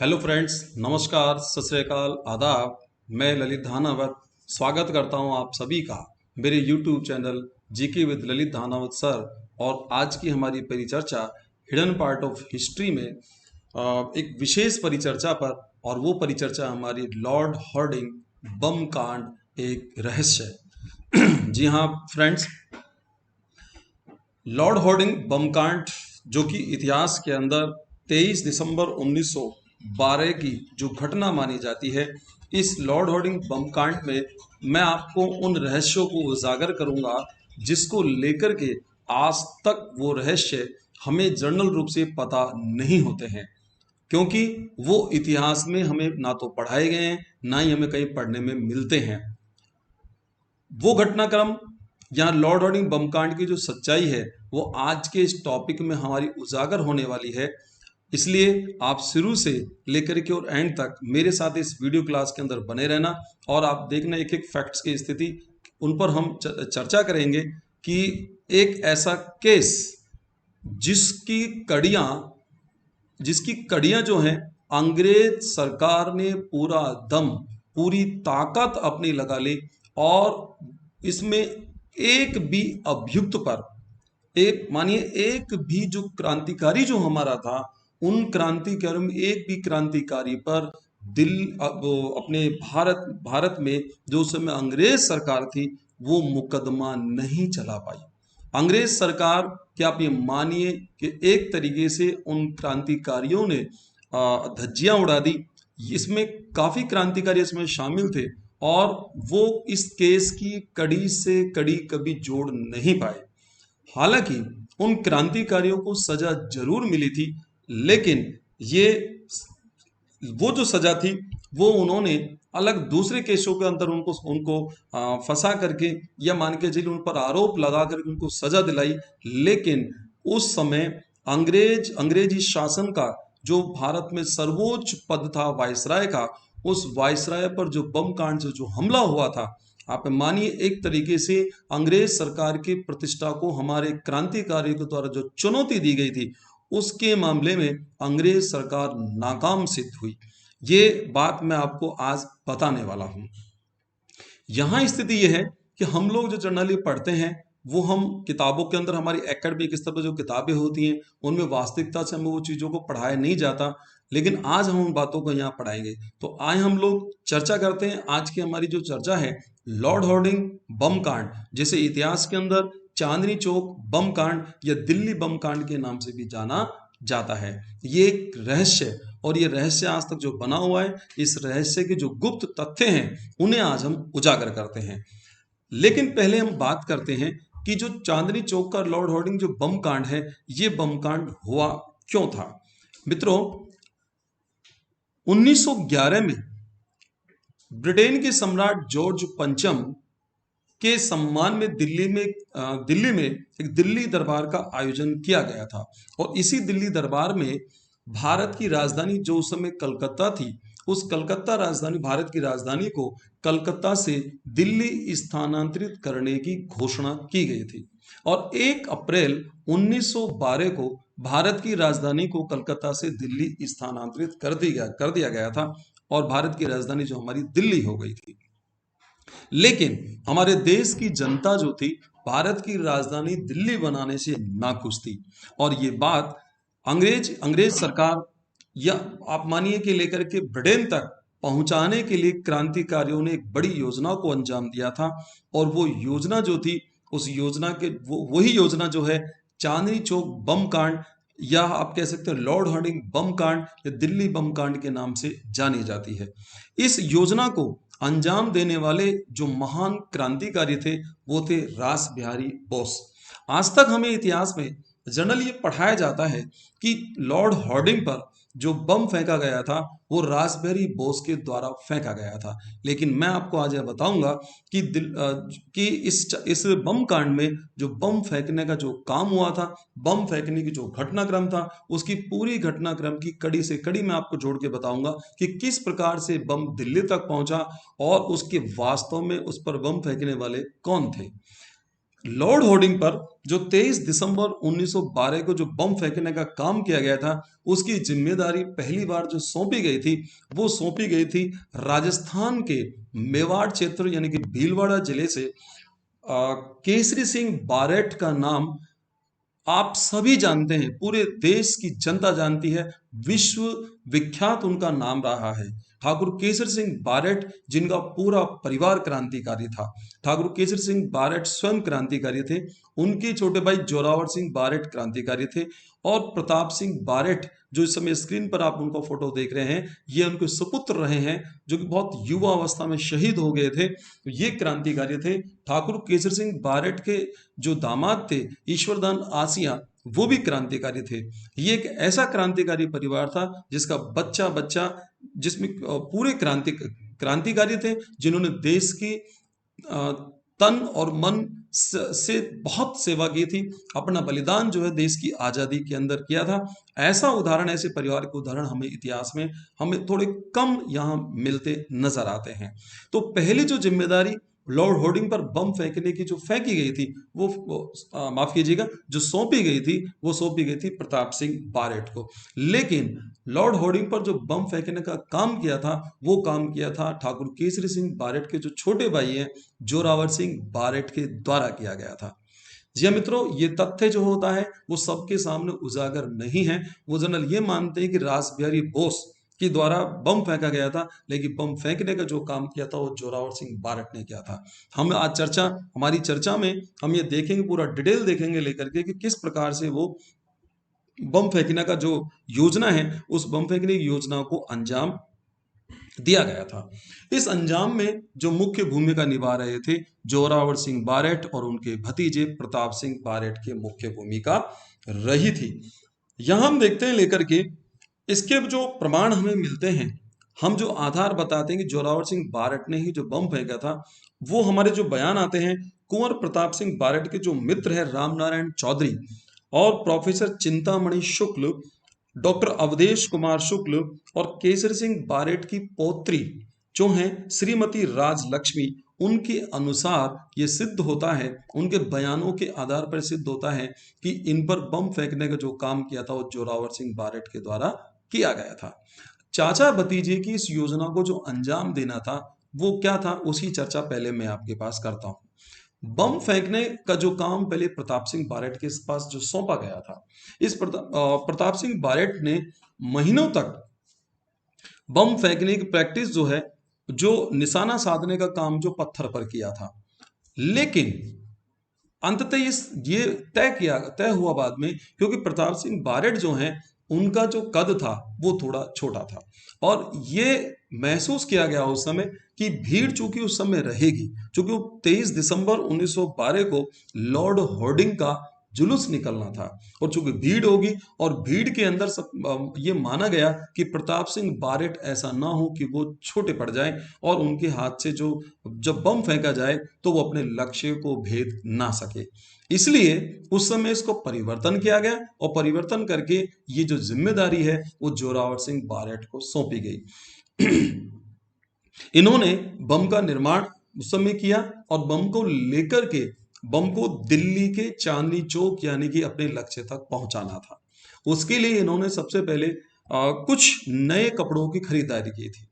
Hello friends, नमस्कार, सत श्री अकाल, आदाब। मैं ललित धानावत स्वागत करता हूं आप सभी का मेरे YouTube channel GK with Lalit Dhanawat sir. और आज की हमारी परिचर्चा हिडन पार्ट ऑफ हिस्ट्री में एक विशेष परिचर्चा पर, और वो परिचर्चा हमारी लॉर्ड हॉर्डिंग बम कांड एक रहस्य है। जी हाँ फ्रेंड्स, लॉर्ड हॉर्डिंग बमकांड जो कि इतिहास के अंदर 23 दिसंबर 1912 की जो घटना मानी जाती है, इस लॉर्ड हॉर्डिंग बमकांड में मैं आपको उन रहस्यों को उजागर करूंगा जिसको लेकर के आज तक वो रहस्य हमें जर्नल रूप से पता नहीं होते हैं, क्योंकि वो इतिहास में हमें ना तो पढ़ाए गए हैं, ना ही हमें कहीं पढ़ने में मिलते हैं। वो घटनाक्रम या लॉर्ड हॉर्डिंग बमकांड की जो सच्चाई है वो आज के इस टॉपिक में हमारी उजागर होने वाली है। इसलिए आप शुरू से लेकर के और एंड तक मेरे साथ इस वीडियो क्लास के अंदर बने रहना, और आप देखना एक एक फैक्ट्स की स्थिति उन पर हम चर्चा करेंगे कि एक ऐसा केस जिसकी कड़ियां जिसकी कड़ियां जो हैं अंग्रेज सरकार ने पूरा दम, पूरी ताकत अपनी लगा ली, और इसमें एक भी अभियुक्त पर, एक मानिए एक भी जो क्रांतिकारी जो हमारा था, उन क्रांतिकारियों में एक भी क्रांतिकारी पर अपने भारत में जो उस समय अंग्रेज सरकार थी वो मुकदमा नहीं चला पाई। अंग्रेज सरकार, क्या आप ये मानिए कि एक तरीके से उन क्रांतिकारियों ने धज्जियां उड़ा दी। इसमें काफी क्रांतिकारी इसमें शामिल थे, और वो इस केस की कड़ी से कड़ी कभी जोड़ नहीं पाए। हालांकि उन क्रांतिकारियों को सजा जरूर मिली थी, लेकिन ये वो जो सजा थी वो उन्होंने अलग दूसरे केसों के अंदर उनको उनको फंसा करके या मान के चलिए उन पर आरोप लगा करके उनको सजा दिलाई। लेकिन उस समय अंग्रेजी शासन का जो भारत में सर्वोच्च पद था वायसराय का, उस वायसराय पर जो बम कांड से जो हमला हुआ था, आप मानिए एक तरीके से अंग्रेज सरकार की प्रतिष्ठा को हमारे क्रांतिकारियों के द्वारा जो चुनौती दी गई थी, उसके मामले में अंग्रेज सरकार नाकाम सिद्ध हुई। ये बात मैं आपको आज बताने वाला हूं। यहां स्थिति यह है कि हम लोग जो जर्नली पढ़ते हैं वो हम किताबों के अंदर, हमारी एकेडमिक स्तर पर जो किताबें होती हैं उनमें वास्तविकता से हमें वो चीज़ों को पढ़ाया नहीं जाता, लेकिन आज हम उन बातों को यहाँ पढ़ाएंगे। तो आए हम लोग चर्चा करते हैं। आज की हमारी जो चर्चा है लॉर्ड हॉर्डिंग बम कांड, जिसे इतिहास के अंदर चांदनी चौक बम कांड या दिल्ली बम कांड के नाम से भी जाना जाता है। ये एक रहस्य है, और ये रहस्य आज तक जो बना हुआ है, इस रहस्य के जो गुप्त तथ्य हैं उन्हें आज हम उजागर करते हैं। लेकिन पहले हम बात करते हैं कि जो चांदनी चौक का लॉर्ड हॉर्डिंग जो बम कांड है, ये बम कांड हुआ क्यों था। मित्रों, 1911 में ब्रिटेन के सम्राट जॉर्ज पंचम के सम्मान में दिल्ली में एक दिल्ली दरबार का आयोजन किया गया था। और इसी दिल्ली दरबार में भारत की राजधानी जो उस समय कलकत्ता थी, उस कलकत्ता राजधानी, भारत की राजधानी को कलकत्ता से दिल्ली स्थानांतरित करने की घोषणा की गई थी। और 1 अप्रैल 1912 को भारत की राजधानी को कलकत्ता से दिल्ली स्थानांतरित कर दिया गया था, और भारत की राजधानी जो हमारी दिल्ली हो गई थी। लेकिन हमारे देश की जनता जो थी, भारत की राजधानी दिल्ली बनाने से नाखुश थी, और ये बात अंग्रेज सरकार या आप मानिए कि लेकर के ब्रिटेन तक पहुंचाने के लिए क्रांतिकारियों ने एक बड़ी योजना को अंजाम दिया था। और वो योजना जो थी, उस योजना के वही योजना जो है चांदनी चौक बम कांड, या आप कह सकते हैं लॉर्ड हॉर्डिंग बम कांड या दिल्ली बम कांड के नाम से जानी जाती है। इस योजना को अंजाम देने वाले जो महान क्रांतिकारी थे वो थे रास बिहारी बोस। आज तक हमें इतिहास में जनरल ये पढ़ाया जाता है कि लॉर्ड हॉर्डिंग पर जो बम फेंका गया था वो रासबेरी बोस के द्वारा फेंका गया था। लेकिन मैं आपको आज यह बताऊंगा कि इस बम कांड में जो बम फेंकने का जो काम हुआ था, बम फेंकने की जो घटनाक्रम था, उसकी पूरी घटनाक्रम की कड़ी से कड़ी मैं आपको जोड़ के बताऊंगा कि किस प्रकार से बम दिल्ली तक पहुंचा, और उसके वास्तव में उस पर बम फेंकने वाले कौन थे। लॉर्ड होर्डिंग पर जो 23 दिसंबर 1912 को जो बम फेंकने का काम किया गया था, उसकी जिम्मेदारी पहली बार जो सौंपी गई थी, वो सौंपी गई थी राजस्थान के मेवाड़ क्षेत्र यानी कि भीलवाड़ा जिले से केसरी सिंह बारेट का नाम आप सभी जानते हैं, पूरे देश की जनता जानती है, विश्व विख्यात उनका नाम रहा है। ठाकुर केसर सिंह बारेट, जिनका पूरा परिवार क्रांतिकारी था। ठाकुर केसर सिंह बारेट स्वयं क्रांतिकारी थे। उनके छोटे भाई जोरावर सिंह बारेट क्रांतिकारी थे। और प्रताप सिंह बारेट, जो इस समय स्क्रीन पर आप उनका फोटो देख रहे हैं, ये उनके सुपुत्र रहे हैं, जो कि बहुत युवा अवस्था में शहीद हो गए थे। ये क्रांतिकारी थे। ठाकुर केसर सिंह बारेट के जो दामाद थे, ईश्वरदान आसिया, वो भी क्रांतिकारी थे। ये एक ऐसा क्रांतिकारी परिवार था जिसका बच्चा बच्चा, जिसमें पूरे क्रांतिकारी थे, जिन्होंने देश की तन और मन से बहुत सेवा की थी। अपना बलिदान जो है देश की आजादी के अंदर किया था। ऐसा उदाहरण, ऐसे परिवार के उदाहरण हमें इतिहास में हमें थोड़े कम यहाँ मिलते नजर आते हैं। तो पहली जो जिम्मेदारी लॉर्ड होर्डिंग पर बम फेंकने की जो फेंकी गई थी, वो माफ कीजिएगा, जो सौंपी गई थी, वो सौंपी गई थी प्रताप सिंह बारेट को। लेकिन लॉर्ड होर्डिंग पर जो बम फेंकने का काम किया था, वो काम किया था ठाकुर केसरी सिंह बारेट के जो छोटे भाई हैं, जोरावर सिंह बारेट के द्वारा किया गया था। जी हाँ मित्रों, ये तथ्य जो होता है वो सबके सामने उजागर नहीं है। वो जनरल ये मानते हैं कि रास बिहारी बोस के द्वारा बम फेंका गया था, लेकिन बम फेंकने का जो काम किया था वो जोरावर सिंह बारेट ने किया था। हम आज हमारी चर्चा में हम ये देखेंगे, पूरा डिटेल देखेंगे लेकर के, कि किस प्रकार से वो बम फेंकने का जो योजना है, उस बम फेंकने की योजना को अंजाम दिया गया था। इस अंजाम में जो मुख्य भूमिका निभा रहे थे, जोरावर सिंह बारेट और उनके भतीजे प्रताप सिंह बारेट की मुख्य भूमिका रही थी। यहां हम देखते हैं लेकर के, इसके जो प्रमाण हमें मिलते हैं, हम जो आधार बताते हैं कि जोरावर सिंह बारेट ने ही जो बम फेंका था, वो हमारे जो बयान आते हैं, कुंवर प्रताप सिंह बारेट के जो मित्र है रामनारायण चौधरी और प्रोफेसर चिंतामणि शुक्ल, डॉक्टर अवधेश कुमार शुक्ल और केसरी सिंह बारेट की पौत्री जो हैं श्रीमती राजलक्ष्मी, उनके अनुसार ये सिद्ध होता है, उनके बयानों के आधार पर सिद्ध होता है कि इन पर बम फेंकने का जो काम किया था वो जोरावर सिंह बारेट के द्वारा किया गया था। चाचा भतीजे की इस योजना को जो अंजाम देना था, वो क्या था, उसकी चर्चा पहले मैं आपके पास करता हूं। बम फेंकने का जो काम पहले प्रताप सिंह बारेट के पास जो सौंपा गया था, इस प्रताप सिंह बारेट ने महीनों तक बम फेंकने की प्रैक्टिस जो है, जो निशाना साधने का काम जो पत्थर पर किया था। लेकिन अंततः ये तय हुआ बाद में, क्योंकि प्रताप सिंह बारेट जो हैं, उनका जो कद था वो थोड़ा छोटा था, और ये महसूस किया गया उस समय कि भीड़ चूंकि उस समय रहेगी, चूंकि 23 दिसंबर 1912 को लॉर्ड होर्डिंग का जुलूस निकलना था, और चूंकि भीड़ होगी, और भीड़ के अंदर ये माना गया कि प्रताप सिंह बारेट ऐसा ना हो कि वो छोटे पड़ जाएं और उनके हाथ से जो जब बम फेंका जाए तो वो अपने लक्ष्य को भेद ना सके। इसलिए उस समय इसको परिवर्तन किया गया, और परिवर्तन करके ये जो जिम्मेदारी है वो जोरावर सिंह बारेट को सौंपी गई। इन्होंने बम का निर्माण उस समय किया, और बम को लेकर के बम को दिल्ली के चांदनी चौक यानी कि अपने लक्ष्य तक पहुंचाना था। उसके लिए इन्होंने सबसे पहले कुछ नए कपड़ों की खरीदारी की थी,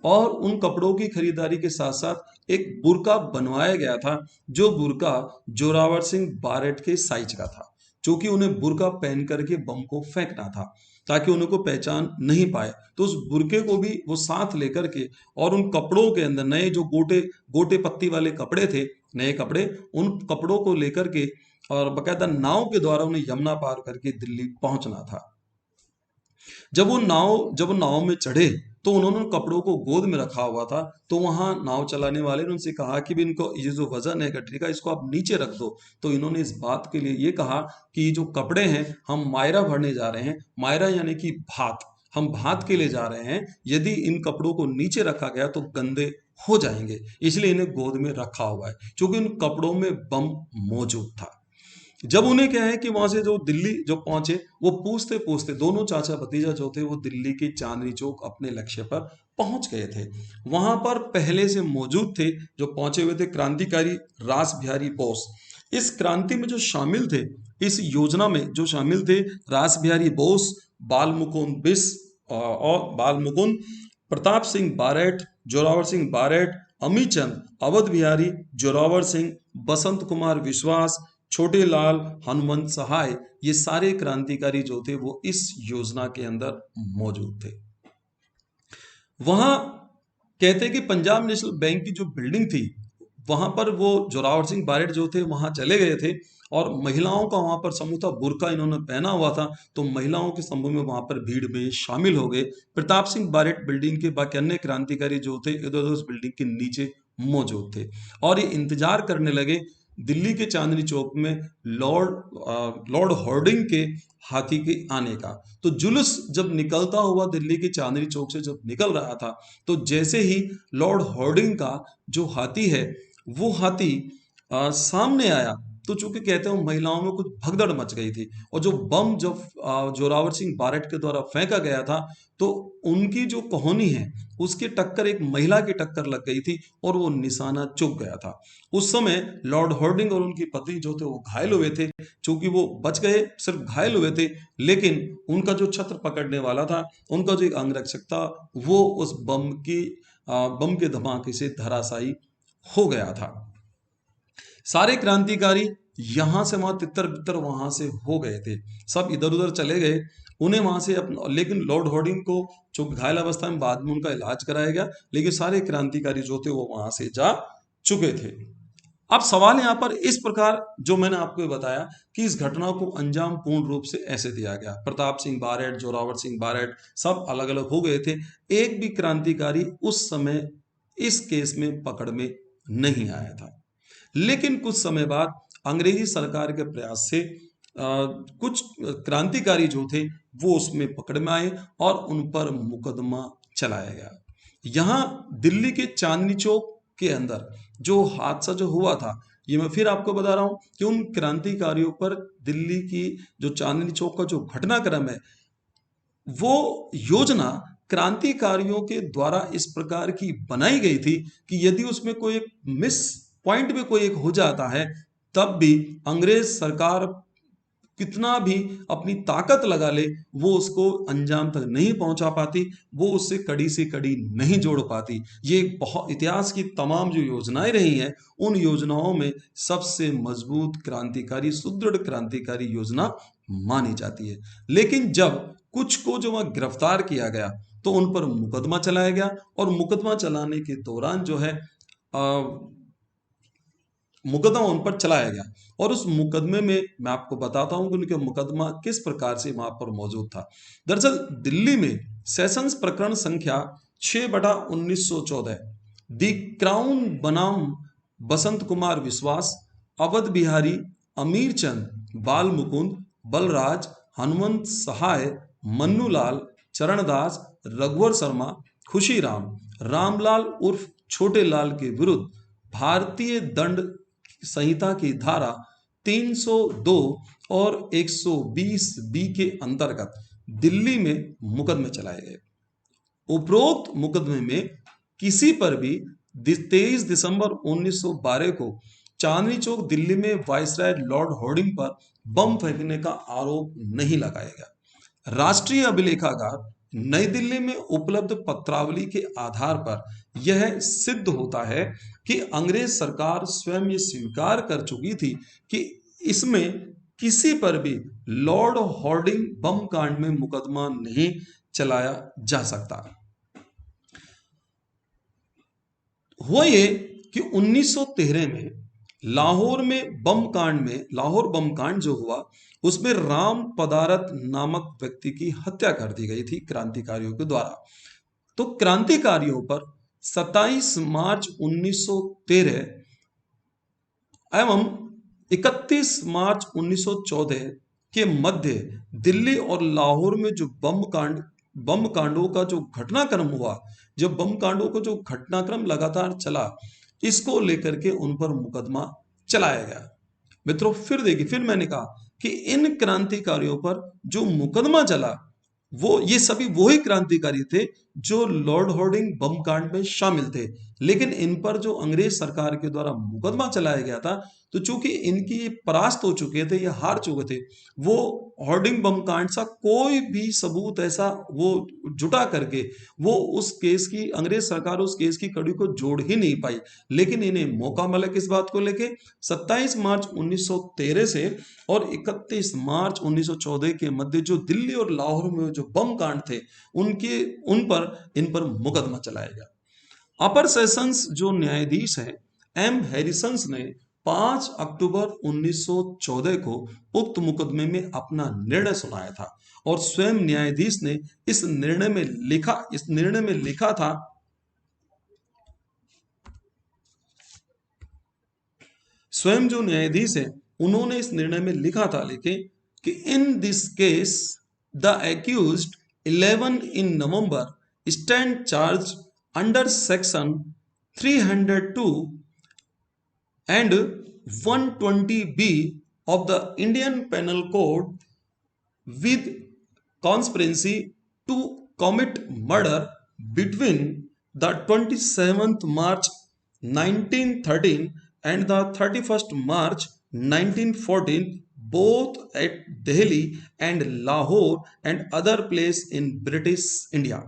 और उन कपड़ों की खरीदारी के साथ साथ एक बुर्का बनवाया गया था, जो बुर्का जोरावर सिंह बारेट के साइज का था, क्योंकि उन्हें बुर्का पहन करके बम को फेंकना था, ताकि उनको पहचान नहीं पाए। तो उस बुर्के को भी वो साथ लेकर के, और उन कपड़ों के अंदर नए जो गोटे गोटे पत्ती वाले कपड़े थे, नए कपड़े, उन कपड़ों को लेकर के और बकायदा नाव के द्वारा उन्हें यमुना पार करके दिल्ली पहुंचना था। जब वो नाव में चढ़े, तो उन्होंने उन कपड़ों को गोद में रखा हुआ था, तो वहां नाव चलाने वाले ने उनसे कहा कि भी इनको ये जो वजन है गठरी का, इसको आप नीचे रख दो। तो इन्होंने इस बात के लिए ये कहा कि ये जो कपड़े हैं, हम मायरा भरने जा रहे हैं, मायरा यानी कि भात, हम भात के लिए जा रहे हैं, यदि इन कपड़ों को नीचे रखा गया तो गंदे हो जाएंगे, इसलिए इन्हें गोद में रखा हुआ है, क्योंकि उन कपड़ों में बम मौजूद था। जब उन्हें क्या है कि वहां से जो दिल्ली जो पहुंचे, वो पूछते पूछते दोनों चाचा भतीजा जो थे वो दिल्ली के चांदनी चौक अपने लक्ष्य पर पहुंच गए थे। वहां पर पहले से मौजूद थे, जो पहुंचे हुए थे, क्रांतिकारी रास बिहारी बोस, इस क्रांति में जो शामिल थे, इस योजना में जो शामिल थे, रास बिहारी बोस, बाल मुकुंद बिस और बाल मुकुंद, प्रताप सिंह बारेट, जोरावर सिंह बारेट, अमीचंद, अवध बिहारी, जोरावर सिंह, बसंत कुमार विश्वास, छोटे लाल, हनुमंत सहाय, ये सारे क्रांतिकारी जो थे वो इस योजना के अंदर मौजूद थे। वहां कहते हैं कि पंजाब नेशनल बैंक की जो बिल्डिंग थी, वहां पर वो जोरावर सिंह बारेट जो थे वहां चले गए थे, और महिलाओं का वहां पर समूह था, बुर्का इन्होंने पहना हुआ था, तो महिलाओं के समूह में वहां पर भीड़ में शामिल हो गए। प्रताप सिंह बारेट बिल्डिंग के, बाकी अन्य क्रांतिकारी जो थे इधर उधर उस बिल्डिंग के नीचे मौजूद थे, और ये इंतजार करने लगे दिल्ली के चांदनी चौक में लॉर्ड हॉर्डिंग के हाथी के आने का। तो जुलूस जब निकलता हुआ दिल्ली के चांदनी चौक से जब निकल रहा था, तो जैसे ही लॉर्ड हॉर्डिंग का जो हाथी है वो हाथी सामने आया, तो चूंकि कहते हैं महिलाओं में कुछ भगदड़ मच गई थी, और जो बम जब जोरावर सिंह बारेट के द्वारा फेंका गया था, तो उनकी जो कहानी है उसकी टक्कर एक महिला की टक्कर लग गई थी, और वो निशाना चुक गया था। उस समय लॉर्ड हॉर्डिंग और उनकी पत्नी जो थे वो घायल हुए थे, चूंकि वो बच गए, सिर्फ घायल हुए थे, लेकिन उनका जो छत्र पकड़ने वाला था, उनका जो एक अंगरक्षक था, वो उस बम के धमाके से धराशायी हो गया था। सारे क्रांतिकारी यहां से वहां तितर बितर वहां से हो गए थे, सब इधर उधर चले गए, उन्हें वहां से लेकिन लॉर्ड हॉर्डिंग को जो घायल अवस्था में बाद में उनका इलाज कराया गया, लेकिन सारे क्रांतिकारी जो थे वो वहां से जा चुके थे। अब सवाल यहां पर इस प्रकार जो मैंने आपको बताया कि इस घटना को अंजाम पूर्ण रूप से ऐसे दिया गया। प्रताप सिंह बारेट, जोरावर सिंह बारेट सब अलग अलग हो गए थे, एक भी क्रांतिकारी उस समय इस केस में पकड़ में नहीं आया था। लेकिन कुछ समय बाद अंग्रेजी सरकार के प्रयास से कुछ क्रांतिकारी जो थे वो उसमें पकड़ में आए, और उन पर मुकदमा चलाया गया। यहाँ दिल्ली के चांदनी चौक के अंदर जो हादसा जो हुआ था, ये मैं फिर आपको बता रहा हूं कि उन क्रांतिकारियों पर दिल्ली की जो चांदनी चौक का जो घटनाक्रम है, वो योजना क्रांतिकारियों के द्वारा इस प्रकार की बनाई गई थी कि यदि उसमें कोई एक मिस पॉइंट भी कोई एक हो जाता है, तब भी अंग्रेज सरकार कितना भी अपनी ताकत लगा ले, वो उसको अंजाम तक नहीं पहुंचा पाती, वो उससे कड़ी से कड़ी नहीं जोड़ पाती। ये बहुत इतिहास की तमाम जो योजनाएं रही हैं, उन योजनाओं में सबसे मजबूत क्रांतिकारी, सुदृढ़ क्रांतिकारी योजना मानी जाती है। लेकिन जब कुछ को जो वहां गिरफ्तार किया गया, तो उन पर मुकदमा चलाया गया, और मुकदमा चलाने के दौरान जो है मुकदमा उन पर चलाया गया, और उस मुकदमे में मैं आपको बताता हूं कि उनका मुकदमा किस प्रकार से वहां पर मौजूद था। दरअसल दिल्ली में सेशंस प्रकरण संख्या 6/1914, दी क्राउन बनाम बसंत कुमार विश्वास, अवध बिहारी, अमीर चंद, बाल मुकुंद, बलराज, हनुमंत सहाय, मन्नूलाल, चरणदास, रघुवर शर्मा, खुशीराम, रामलाल उर्फ छोटे लाल के विरुद्ध भारतीय दंड संहिता की धारा 302 और 120 बी के अंतर्गत दिल्ली में मुकदमे चलाए गए। उपरोक्त मुकदमे में किसी पर भी 23 दिसंबर 1912 को चांदनी चौक दिल्ली में वायसराय लॉर्ड हॉर्डिंग पर बम फेंकने का आरोप नहीं लगाया गया। राष्ट्रीय अभिलेखागार नई दिल्ली में उपलब्ध पत्रावली के आधार पर यह सिद्ध होता है कि अंग्रेज सरकार स्वयं ये स्वीकार कर चुकी थी कि इसमें किसी पर भी लॉर्ड हॉर्डिंग बम कांड में मुकदमा नहीं चलाया जा सकता। हुआ ये कि 1913 में लाहौर बम कांड जो हुआ, उसमें राम पदारत नामक व्यक्ति की हत्या कर दी गई थी क्रांतिकारियों के द्वारा। तो क्रांतिकारियों पर 27 मार्च 1913 एवं 31 मार्च 1914 के मध्य दिल्ली और लाहौर में जो बम कांडों का जो घटनाक्रम हुआ, जब बम कांडों का जो घटनाक्रम लगातार चला, इसको लेकर के उन पर मुकदमा चलाया गया। मित्रों फिर मैंने कहा कि इन क्रांतिकारियों पर जो मुकदमा चला, ये सभी वही क्रांतिकारी थे जो लॉर्ड हॉर्डिंग बम कांड में शामिल थे। लेकिन इन पर जो अंग्रेज सरकार के द्वारा मुकदमा चलाया गया था, तो चूंकि इनकी ये परास्त हो चुके थे, ये हार चुके थे, वो होर्डिंग बम कांड सा कोई भी सबूत ऐसा वो जुटा करके वो उस केस की, अंग्रेज सरकार उस केस की कड़ी को जोड़ ही नहीं पाई। लेकिन इन्हें मौका मिला किस बात को लेके, 27 मार्च 1913 से और 31 मार्च 1914 के मध्य जो दिल्ली और लाहौर में जो बम कांड थे, इन पर मुकदमा चलाया गया। अपर सेशंस जो न्यायाधीश हैं एम हैरिसंस ने 5 अक्टूबर 1914 को उक्त मुकदमे में अपना निर्णय सुनाया था और स्वयं न्यायाधीश ने इस निर्णय में लिखा था, स्वयं जो न्यायाधीश है उन्होंने इस निर्णय में लिखा था लेके कि in this case the accused 11 in November stand charge under section 302 and 120B of the Indian Penal Code with conspiracy to commit murder between the 27th March 1913 and the 31st March 1914 both at Delhi and Lahore and other place in British India।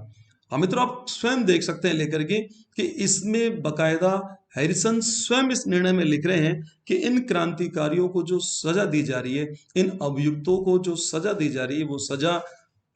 हाँ मित्रों, आप स्वयं देख सकते हैं लेकर के कि इसमें बकायदा हैरिसन स्वयं इस निर्णय में लिख रहे हैं कि इन क्रांतिकारियों को जो सजा दी जा रही है, इन अभियुक्तों को जो सजा दी जा रही है, वो सजा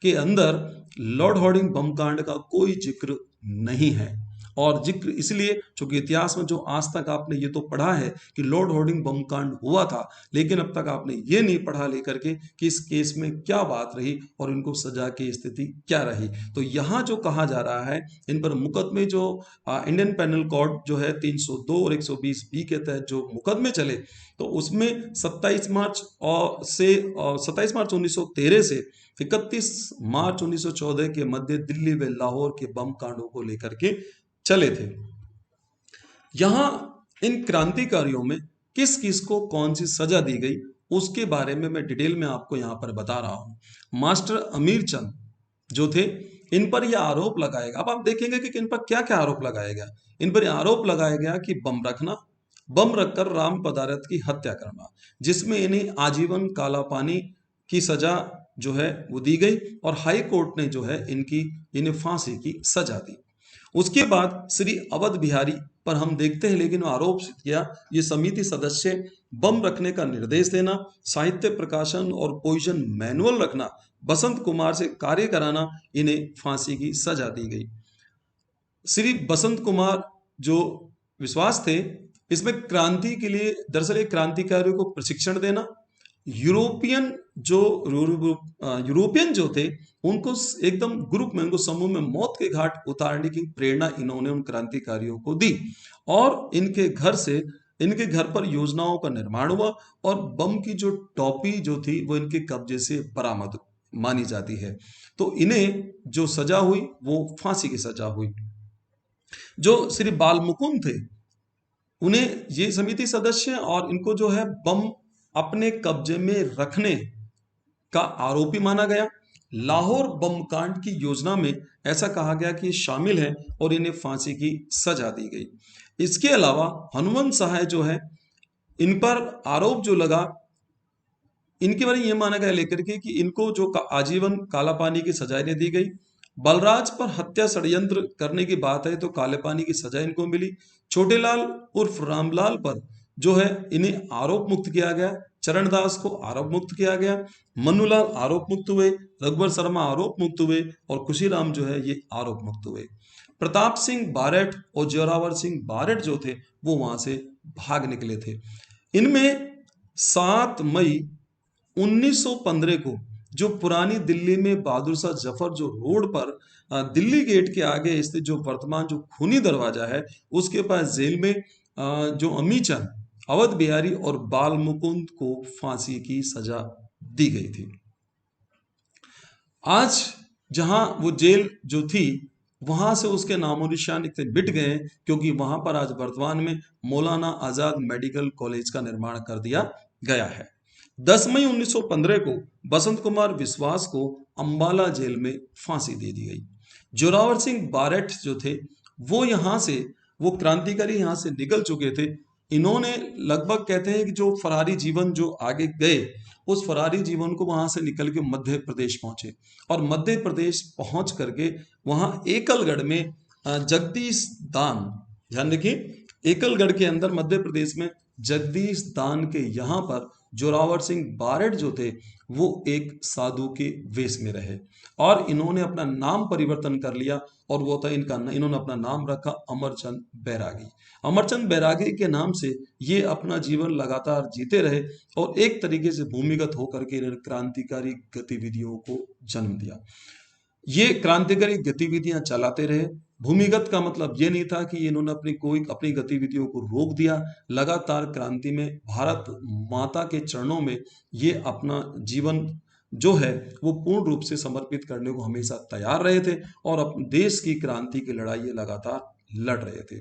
के अंदर लॉर्ड हार्डिंग बम कांड का कोई जिक्र नहीं है। और जिक्र इसलिए क्योंकि इतिहास में जो आज तक आपने ये तो पढ़ा है कि लॉर्ड हार्डिंग बम कांड हुआ था, लेकिन अब तक आपने ये नहीं पढ़ा लेकर के कि इस केस में क्या बात रही और इनको सजा की स्थिति क्या रही। तो यहाँ जो कहा जा रहा है, इन पर मुकदमे जो इंडियन पेनल कोड जो है 302 और 120B के तहत जो मुकदमे चले, तो उसमें 27 मार्च 1913 से 31 मार्च 1914 के मध्य दिल्ली व लाहौर के बम कांडों को लेकर के चले थे। यहां इन क्रांतिकारियों में किस किस को कौन सी सजा दी गई उसके बारे में मैं डिटेल में आपको यहां पर बता रहा हूं। मास्टर अमीर चंद जो थे, इन पर यह आरोप लगाया गया। अब आप देखेंगे कि इन पर क्या क्या आरोप लगाया गया। इन पर आरोप लगाया गया कि बम रखना, बम रखकर राम पदारथ की हत्या करना, जिसमें इन्हें आजीवन काला पानी की सजा जो है वो दी गई और हाई कोर्ट ने जो है इन्हें फांसी की सजा दी। उसके बाद श्री अवध बिहारी पर हम देखते हैं, लेकिन आरोप किया ये समिति सदस्य बम रखने का निर्देश देना, साहित्य प्रकाशन और पोजीशन मैनुअल रखना, बसंत कुमार से कार्य कराना, इन्हें फांसी की सजा दी गई। श्री बसंत कुमार जो विश्वास थे, इसमें क्रांति के लिए दरअसल एक क्रांतिकारियों को प्रशिक्षण देना, यूरोपियन जो थे उनको एकदम ग्रुप में, उनको समूह में मौत के घाट उतारने की प्रेरणा इन्होंने उन क्रांतिकारियों को दी और इनके घर पर योजनाओं का निर्माण हुआ और बम की जो टोपी जो थी वो इनके कब्जे से बरामद मानी जाती है। तो इन्हें जो सजा हुई वो फांसी की सजा हुई। जो श्री बाल मुकुंद थे, उन्हें ये समिति सदस्य और इनको जो है बम अपने कब्जे में रखने का आरोपी माना गया। लाहौर बम कांड की योजना में ऐसा कहा गया कि शामिल है और इन्हें फांसी की सजा दी गई। इसके अलावा हनुमंत सहाय जो है, इन पर आरोप जो लगा, इनके बारे में यह माना गया लेकर के कि इनको जो आजीवन काला पानी की सजा इन्हें दी गई। बलराज पर हत्या षड्यंत्र करने की बात है तो काले पानी की सजा इनको मिली। छोटेलाल उर्फ रामलाल पर जो है इन्हें आरोप मुक्त किया गया। चरणदास को आरोप मुक्त किया गया। मन्नूलाल आरोप मुक्त हुए, रघुवर शर्मा आरोप मुक्त हुए और खुशीराम जो है ये आरोप मुक्त हुए। प्रताप सिंह बारेठ और जोरावर सिंह बारेठ जो थे वो वहां से भाग निकले थे। इनमें 7 मई 1915 को जो पुरानी दिल्ली में बहादुर शाह जफर जो रोड पर दिल्ली गेट के आगे स्थित जो वर्तमान जो खूनी दरवाजा है उसके पास जेल में जो अमीचंद, अवध बिहारी और बाल मुकुंद को फांसी की सजा दी गई थी। आज जहां वो जेल जो थी वहां से उसके नामो निशान इतने मिट गए क्योंकि वहां पर आज वर्तमान में मौलाना आजाद मेडिकल कॉलेज का निर्माण कर दिया गया है। 10 मई 1915 को बसंत कुमार विश्वास को अंबाला जेल में फांसी दे दी गई। जोरावर सिंह बारेठ जो थे वो यहां से वो क्रांतिकारी यहाँ से निकल चुके थे। इन्होंने लगभग कहते हैं कि जो फरारी जीवन जो आगे गए, उस फरारी जीवन को वहां से निकल के मध्य प्रदेश पहुंचे, और मध्य प्रदेश पहुंच करके वहां एकलगढ़ में जगदीश दान, ध्यान रखिए, एकलगढ़ के अंदर मध्य प्रदेश में जगदीश दान के यहाँ पर जोरावर सिंह बारठ जो थे वो एक साधु के वेश में रहे, और इन्होंने अपना नाम परिवर्तन कर लिया, और वो था इन्होंने अपना नाम रखा अमरचंद बैरागी। अमरचंद बैरागी के नाम से ये अपना जीवन लगातार जीते रहे, और एक तरीके से भूमिगत होकर के इन्होंने क्रांतिकारी गतिविधियों को जन्म दिया। ये क्रांतिकारी गतिविधियां चलाते रहे। भूमिगत का मतलब ये नहीं था कि इन्होंने अपनी गतिविधियों को रोक दिया। लगातार क्रांति में भारत माता के चरणों में ये अपना जीवन जो है वो पूर्ण रूप से समर्पित करने को हमेशा तैयार रहे थे, और अपने देश की क्रांति की लड़ाई ये लगातार लड़ रहे थे।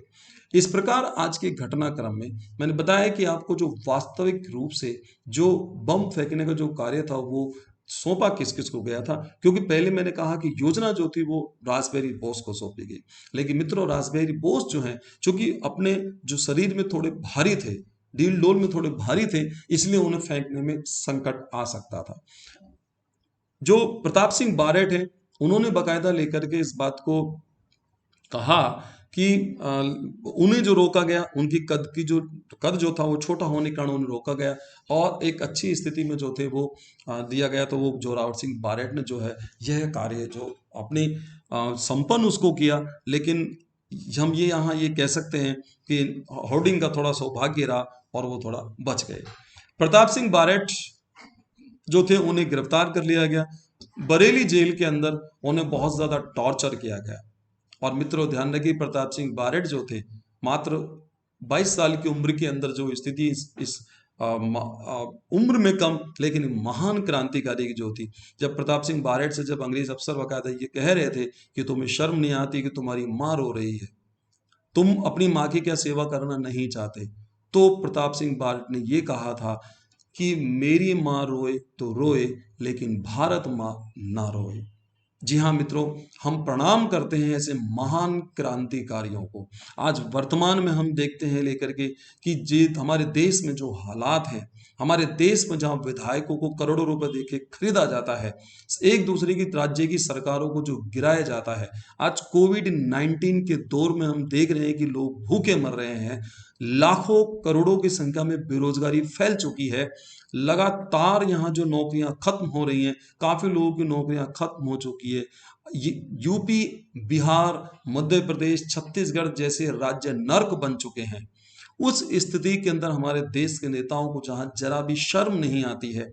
इस प्रकार आज के घटनाक्रम में मैंने बताया कि आपको जो वास्तविक रूप से जो बम फेंकने का जो कार्य था वो सौंपा किस किस को गया था, क्योंकि पहले मैंने कहा कि योजना जो थी वो रासबिहारी बोस को सौंपी गई। लेकिन मित्रों, रासबिहारी बोस जो हैं, चूंकि अपने जो शरीर में थोड़े भारी थे, डील डोल में थोड़े भारी थे, इसलिए उन्हें फेंकने में संकट आ सकता था। जो प्रताप सिंह बारठ है, उन्होंने बाकायदा लेकर के इस बात को कहा कि उन्हें जो रोका गया, उनकी कद जो था वो छोटा होने के कारण उन्हें रोका गया, और एक अच्छी स्थिति में जो थे वो दिया गया। तो वो जोरावर सिंह बारठ ने जो है यह कार्य जो अपनी संपन्न उसको किया। लेकिन हम यहाँ ये कह सकते हैं कि होर्डिंग का थोड़ा सौभाग्य रहा और वो थोड़ा बच गए। प्रताप सिंह बारठ जो थे उन्हें गिरफ्तार कर लिया गया। बरेली जेल के अंदर उन्हें बहुत ज्यादा टॉर्चर किया गया। और मित्रों, ध्यान रखिए, प्रताप सिंह बारठ जो थे मात्र 22 साल की उम्र के अंदर जो स्थिति इस उम्र में कम लेकिन महान क्रांतिकारी की जो थी, जब प्रताप सिंह बारठ से जब अंग्रेज अफसर बाकायदा ये कह रहे थे कि तुम्हें शर्म नहीं आती कि तुम्हारी माँ रो रही है, तुम अपनी माँ की क्या सेवा करना नहीं चाहते, तो प्रताप सिंह बारठ ने ये कहा था कि मेरी माँ रोए तो रोए लेकिन भारत माँ ना रोए। जी हाँ मित्रों, हम प्रणाम करते हैं ऐसे महान क्रांतिकारियों को। आज वर्तमान में हम देखते हैं लेकर के कि जी हमारे देश में जो हालात हैं, हमारे देश में जहाँ विधायकों को करोड़ों रुपए देके खरीदा जाता है, एक दूसरे की राज्य की सरकारों को जो गिराया जाता है, आज कोविड-19 के दौर में हम देख रहे हैं कि लोग भूखे मर रहे हैं, लाखों करोड़ों की संख्या में बेरोजगारी फैल चुकी है, लगातार यहाँ जो नौकरियां खत्म हो रही हैं, काफी लोगों की नौकरियां खत्म हो चुकी है। यूपी, बिहार, मध्य प्रदेश, छत्तीसगढ़ जैसे राज्य नर्क बन चुके हैं। उस स्थिति के अंदर हमारे देश के नेताओं को जहां जरा भी शर्म नहीं आती है,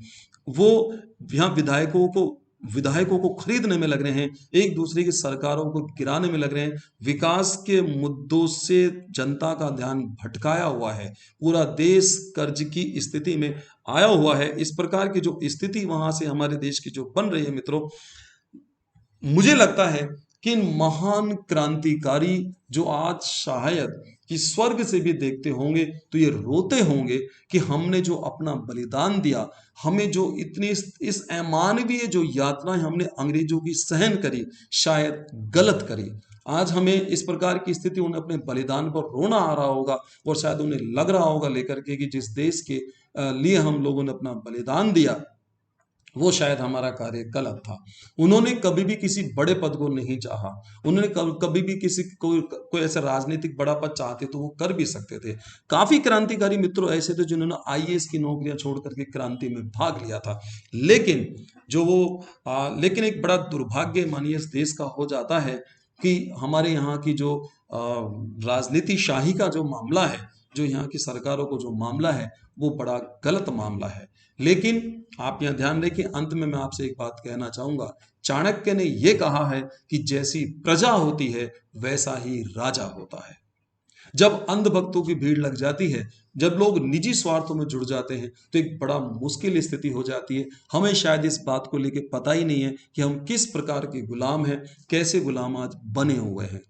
वो यहाँ विधायकों को खरीदने में लग रहे हैं, एक दूसरे की सरकारों को गिराने में लग रहे हैं, विकास के मुद्दों से जनता का ध्यान भटकाया हुआ है, पूरा देश कर्ज की स्थिति में आया हुआ है। इस प्रकार की जो स्थिति वहां से हमारे देश की जो बन रही है मित्रों, मुझे लगता है कि इन महान क्रांतिकारी जो आज शायद कि स्वर्ग से भी देखते होंगे तो ये रोते होंगे कि हमने जो अपना बलिदान दिया, हमें जो इतनी इस अमानवीय जो यातनाएं हमने अंग्रेजों की सहन करी, शायद गलत करी। आज हमें इस प्रकार की स्थिति, उन्हें अपने बलिदान पर रोना आ रहा होगा, और शायद उन्हें लग रहा होगा लेकर के कि जिस देश के लिए हम लोगों ने अपना बलिदान दिया वो शायद हमारा कार्य गलत था। उन्होंने कभी भी किसी बड़े पद को नहीं चाहा, उन्होंने कभी भी किसी कोई ऐसा राजनीतिक बड़ा पद चाहते तो वो कर भी सकते थे। काफी क्रांतिकारी मित्रों ऐसे थे जिन्होंने आईएएस की नौकरियां छोड़ करके क्रांति में भाग लिया था, लेकिन लेकिन एक बड़ा दुर्भाग्य मानिए इस देश का हो जाता है कि हमारे यहाँ की जो राजनीति शाही का जो मामला है, जो यहाँ की सरकारों को जो मामला है, वो बड़ा गलत मामला है। लेकिन आप यहाँ ध्यान रखिए, अंत में मैं आपसे एक बात कहना चाहूंगा। चाणक्य ने यह कहा है कि जैसी प्रजा होती है वैसा ही राजा होता है। जब अंधभक्तों की भीड़ लग जाती है, जब लोग निजी स्वार्थों में जुड़ जाते हैं, तो एक बड़ा मुश्किल स्थिति हो जाती है। हमें शायद इस बात को लेकर पता ही नहीं है कि हम किस प्रकार के गुलाम हैं, कैसे गुलाम आज बने हुए हैं।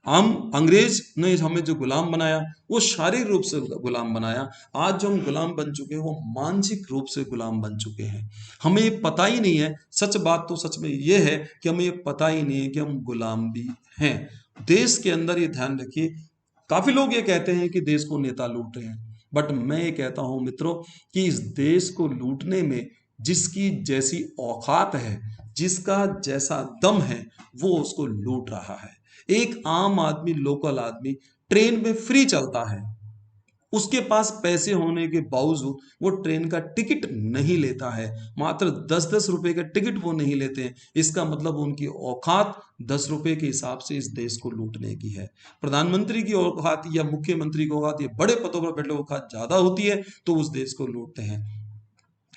हम अंग्रेज ने हमें जो गुलाम बनाया वो शारीरिक रूप से गुलाम बनाया, आज जो हम गुलाम बन चुके हैं वो मानसिक रूप से गुलाम बन चुके हैं। हमें ये पता ही नहीं है, सच बात तो सच में ये है कि हमें ये पता ही नहीं है कि हम गुलाम भी हैं। देश के अंदर ये ध्यान रखिए, काफी लोग ये कहते हैं कि देश को नेता लूट रहे हैं, बट मैं ये कहता हूं मित्रों कि इस देश को लूटने में जिसकी जैसी औकात है, जिसका जैसा दम है, वो उसको लूट रहा है। एक आम आदमी, लोकल आदमी ट्रेन में फ्री चलता है, उसके पास पैसे होने के बावजूद वो ट्रेन का टिकट नहीं लेता है। मात्र 10-10 रुपए का टिकट वो नहीं लेते हैं। इसका मतलब उनकी औकात 10 रुपए के हिसाब से इस देश को लूटने की है। प्रधानमंत्री की औकात या मुख्यमंत्री की औकात, ये बड़े पदों पर बैठे औकात ज्यादा होती है तो उस देश को लूटते हैं।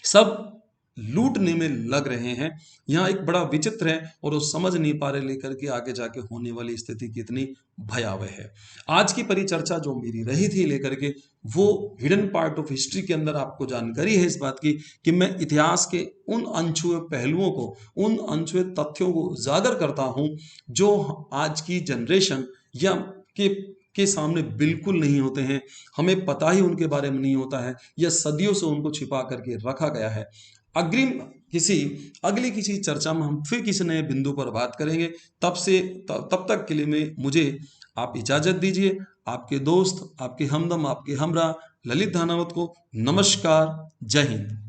सब लूटने में लग रहे हैं। यहाँ एक बड़ा विचित्र है और वो समझ नहीं पा रहे लेकर के आगे जाके होने वाली स्थिति कितनी भयावह है। आज की परिचर्चा जो मेरी रही थी लेकर के, वो हिडन पार्ट ऑफ हिस्ट्री के अंदर आपको जानकारी है इस बात की कि मैं इतिहास के उन अनछुए पहलुओं को, उन अनछुए तथ्यों को उजागर करता हूं जो आज की जनरेशन या के के सामने बिल्कुल नहीं होते हैं। हमें पता ही उनके बारे में नहीं होता है या सदियों से उनको छिपा करके रखा गया है। अग्रिम किसी अगली किसी चर्चा में हम फिर किसी नए बिंदु पर बात करेंगे। तब तक के लिए मुझे आप इजाजत दीजिए। आपके दोस्त, आपके हमदम, आपके हमरा ललित धानावत को नमस्कार। जय हिंद।